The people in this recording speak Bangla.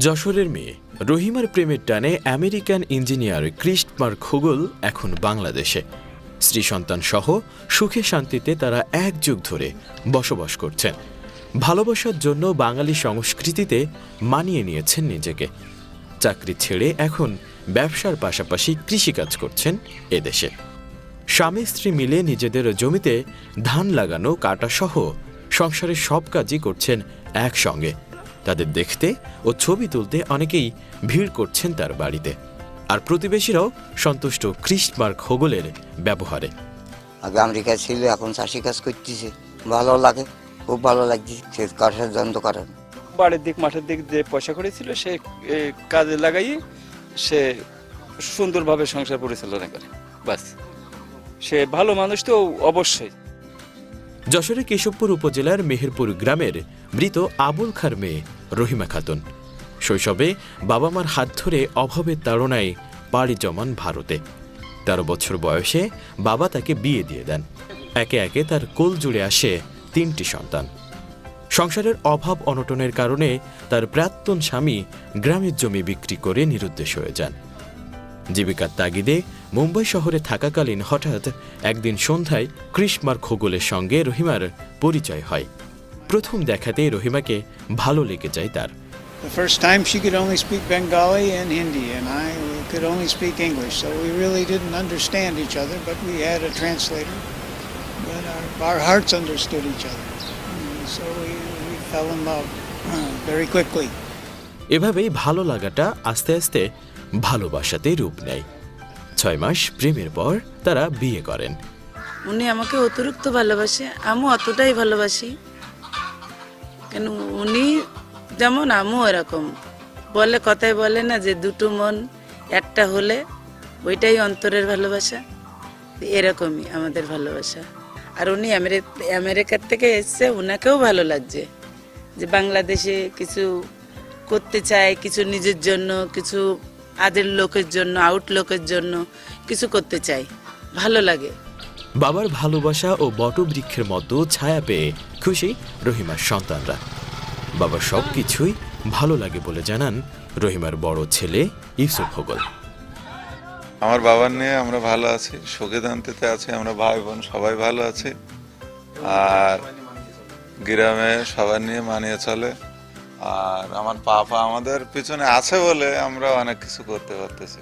যশোরের মেয়ে রহিমার প্রেমের টানে আমেরিকান ইঞ্জিনিয়ার ক্রিস্টমার খোগল এখন বাংলাদেশে। স্ত্রী সন্তান সহ সুখে শান্তিতে তারা এক যুগ ধরে বসবাস করছেন। ভালোবাসার জন্য বাঙালি সংস্কৃতিতে মানিয়ে নিয়েছেন নিজেকে। চাকরি ছেড়ে এখন ব্যবসার পাশাপাশি কৃষিকাজ করছেন এদেশে। স্বামী স্ত্রী মিলে নিজেদের জমিতে ধান লাগানো কাটা সহ সংসারের সব কাজই করছেন একসঙ্গে। তাদের দেখতে ও ছবি তুলতে অনেকেই ভিড় করছেন তার বাড়িতে। আর প্রতিবেশীরাও সন্তুষ্ট ক্রিস্টমার খোগলের ব্যবহারে। আগে আমেরিকা ছিল, এখন চাষি কাজ করতেছে, ভালো লাগে, খুব ভালো লাগছে। সে কাঠের যন্ত্র করেন, বাড়ির দিক মাঠের দিক যে পয়সা করেছিল সে কাজে লাগাই সে সুন্দরভাবে সংসার পরিচালনা করে। বাস, সে ভালো মানুষ তো অবশ্যই। যশোরের কেশবপুর উপজেলার মেহেরপুর গ্রামের মৃত আবুল খার মেয়ে রহিমা খাতুন শৈশবে বাবা মার হাত ধরে অভাবের তাড়নায় পাড়ি জমান ভারতে। 13 বছর বয়সে বাবা তাকে বিয়ে দিয়ে দেন। একে একে তার কোল জুড়ে আসে 3টি সন্তান। সংসারের অভাব অনটনের কারণে তার প্রাক্তন স্বামী গ্রামের জমি বিক্রি করে নিরুদ্দেশ হয়ে যান। জীবিকার তাগিদে মুম্বাই শহরে থাকাকালীন হঠাৎ একদিন সন্ধ্যায় ক্রিস্টমার খোগলের সঙ্গে রহিমার পরিচয় হয়। প্রথম দেখাতেই রহিমাকে ভালো লেগে যায় তার। The first time she could only speak Bengali and Hindi, and I could only speak English, so we really didn't understand each other, but we had a translator. But our hearts understood each other, so we fell in love very quickly. এভাবেই ভালো লাগাটা আস্তে আস্তে ভালোবাসাতে রূপ নেয়। 6 মাস প্রেমের পর তারা বিয়ে করেন। উনি আমাকে অতিরিক্ত ভালোবাসে, আমিও অতটাই ভালোবাসি। কেন উনি যেমন আমিও এরকম বলে, কথায় বলে না যে দুটো মন একটা হলে ওইটাই অন্তরের ভালোবাসা। এরকমই আমাদের ভালোবাসা। আর উনি আমেরিকার থেকে এসছে, ওনাকেও ভালো লাগছে যে বাংলাদেশে কিছু করতে চায়, কিছু নিজের জন্য, কিছু আদের লোকের জন্য, আউট লোকের জন্য কিছু করতে চাই, ভালো লাগে। বাবার ভালোবাসা ও বটবৃক্ষের মতো ছায়া পেয়ে খুশি রহিমার সন্তানরা। বাবার সব কিছুই ভালো লাগে বলে জানান রহিমার বড় ছেলে ইউসুফ খোগল। আমার বাবার নিয়ে আমরা ভালো আছি, সুখে শান্তিতে আছি, আমরা ভাই বোন সবাই ভালো আছি। আর গ্রামে সবার নিয়ে মানিয়ে চলে। আর আমার পাপা আমাদের পিছনে আছে বলে আমরা অনেক কিছু করতে পারতেছি।